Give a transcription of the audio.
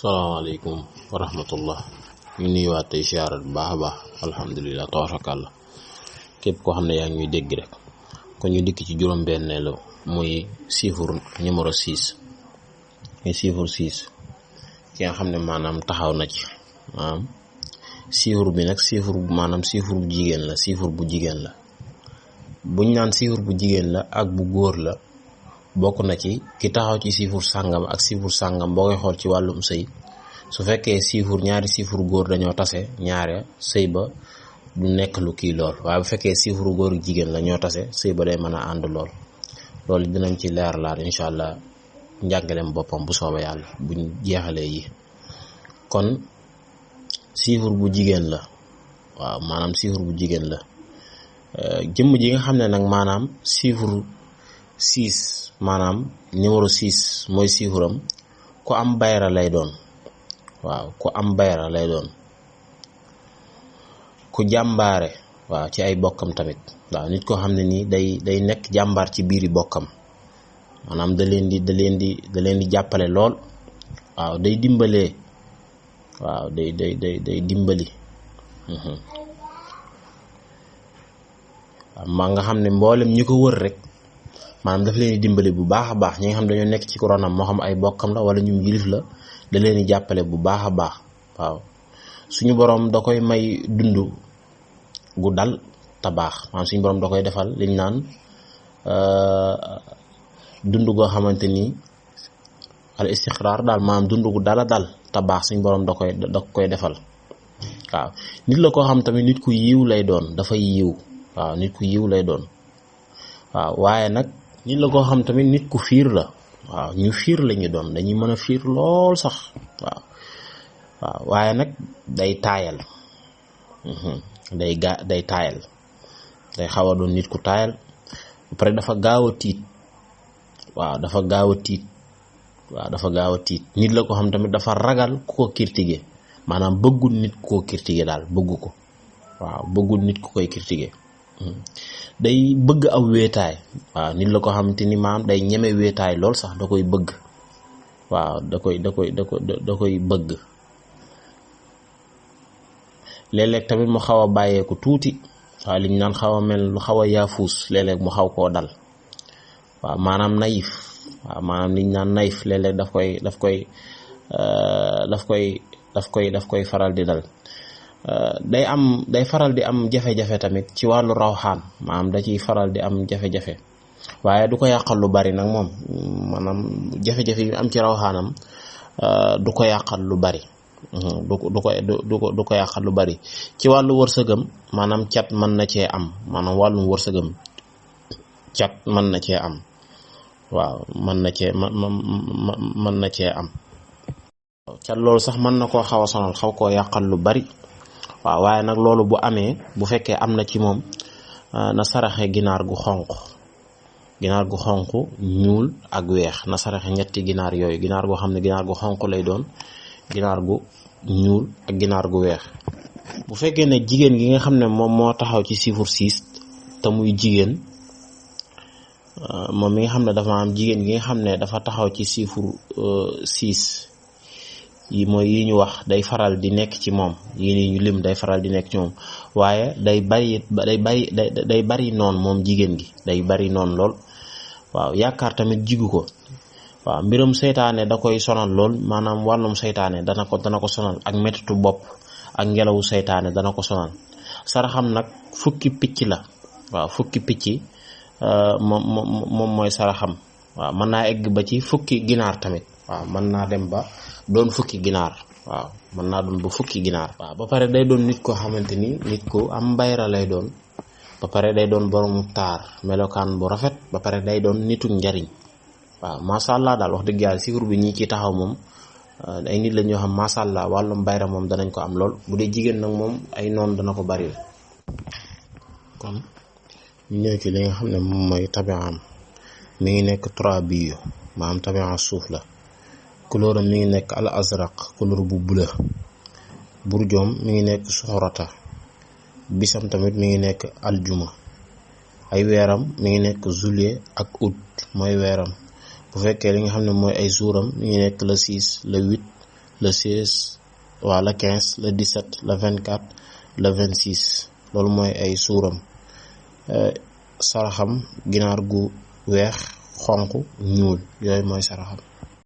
salaamaaleykum wa rahmatullah. ñu nuyuwaat tey siyaara bu baax a baax alhamdulilah tabarakallah képp koo xam ne yaa ngi ñuy dégg rek kon ñu dikk ci juróom-benneelu muy chiffre numéro 6 muy chiffre 6 ki nga xam ne maanaam taxaw na ci maanaam chiffre bi nag chiffre bu jigéen la chiffre bu jigéen la buñ naan chiffre bu jigéen la ak bu góor la bokk na ci ki taxaw ci chiffre sàngam ak chiffre sàngam boo koy xool ci wàllum sëy su fekkee ñaari chiffre góor dañoo tase ñaare sëy ba du nekk lu kii lool waaye bu fekkee chiffre góor ak jigéen la ñoo tase sëy ba day mën a ànd loolu dinañ ci leeralaat incha allah njàngaleem boppam bu soobee yàlla buñ jeexalee yi kon chiffre bu jigéen la waaw maanaam chiffre bu jigéen la jëmm ji nga xam ne nag maanaam chiffre 6 maanaam numéro 6 mooy chiffre am ku am bayra lay doon waaw ku am bayra lay doon ku jàmbaare waaw ci ay bokkam tamit waaw nit koo xam ne nii day nekk jàmbaar ci biiri bokkam maanaam da leen di jàppale lool waaw day dimbalee waaw day dimbali waaw maa nga xam ne mboolem ñi ko wër rek maanaam daf leen di dimbali bu baax a baax ñi nga xam dañoo nekk ci koronam moo xam ay bokkam la wala ñu yilif la da leen di jàppale bu baax a baax waaw suñu borom da koy may dund gu dal te baax maanaam suñu borom da koy defal liñ naan dund goo xamante ni al istiqraar daal maanaam dund gu dala dal te baax suñu borom da koy defal waaw nit la koo xam tamit nit ku yiw lay doon dafay yiw waaw nit ku yiw lay doon waaw waaye nag nit la koo xam tamit nit ku fiir la waaw ñu fiir lañu doon dañuy mën a fiir lool sax waaw waaye nag day taayal day taayal day xaw a doon nit ku taayal ba pare dafa gaaw a tiit waaw dafa gaaw a tiit nit la ko xam tamit dafa ragal ku ko critiquer maanaam bëggul nit ku ko critiquer daal bëggu ko waaw bëggul nit ku koy critiquer day bëgg aw wéetaay waaw nit la ko xamante ni maam day ñeme wéetaay lool sax da koy bëgg waaw da koy bëgg léeg-léeg tamit mu xaw a bàyyeeku tuuti waaw liñ naan xaw a mel lu xaw a yaafuus léeg-léeg mu xaw koo dal waaw maanaam naïf waaw maanaam liñ naan naïf léeg-léeg daf koy faral di dal day faral di am jafe-jafe tamit ci wàllu rawxaan maanaam da ciy faral di am jafe-jafe waaye du ko yàqal lu bari nag moom maanaam jafe-jafe yi am ci rawxaanam du ko yàqal lu bari du ko yàqal lu bari ci wàllu wërsëgam maanaam cat mën na cee am maanaam wàllum wërsëgam cat mën na cee am waaw mën na cee am cat loolu sax mën na koo xaw a sonal xaw koo yàqal lu bari waaw waaye nag loolu bu amee bu fekkee am na ci moom na saraxe ginaar gu xonq ñuul ak weex na saraxe ñetti ginaar yooyu ginaar goo xam ne ginaar gu xonq lay doon ginaar gu ñuul ak ginaar gu weex bu fekkee ne jigéen gi nga xam ne moom moo taxaw ci chiffre 6 te muy jigéen moom mi nga xam ne dafa am jigéen gi nga xam ne dafa taxaw ci chiffre 6 yi mooy yi ñu wax day faral di nekk ci moom yi ni ñu lim day faral di nekk ci moom waaye day bari noonu moom jigéen gi day bari noonu lool waaw yaakaar tamit jigu ko waaw mbirum seytaane da koy sonal lool maanaam wàllum seytaane dana ko sonal ak mettitu bopp ak ngelawu seytaane dana ko sonal saraxam nag fukki picc la waaw fukki picc moom mooy saraxam waaw mën naa egg ba ci fukki ginaar tamit waaw mën naa dem ba doon fukki ginaar waaw mën naa doon ba fukki ginaar waaw ba pare day doon nit koo xamante ni nit ku am bayra lay doon ba pare day doon boromu taar melokaan bu rafet ba pare day doon nitu njariñ waaw masha Allah daal wax dëgg yàlla chiffre bi ñi ci taxaw moom ay nit la ñoo xam masha Allah wàllum bayra moom danañ ko am lool bu dee jigéen nag moom ay noon dana ko bari la kon ñu ñëw ci li nga xam ne moom mooy tabi'am mi ngi nekk 3 biyu maanaam tabi'a suuf la couleur am mi ngi nekk al azraq couleur bu bleu burjoom mi ngi nekk suxurata bisam tamit mi ngi nekk aljuma ay weeram mi ngi nekk juillet ak août mooy weeram bu fekkee li nga xam ne mooy ay jouram mi ngi nekk le 6 le 8 le 16 waa le 15 le 17 le 24 le 26 loolu mooy ay suuram. Saraxam ginaar gu weex xonq ñuul yooyu mooy saraxam.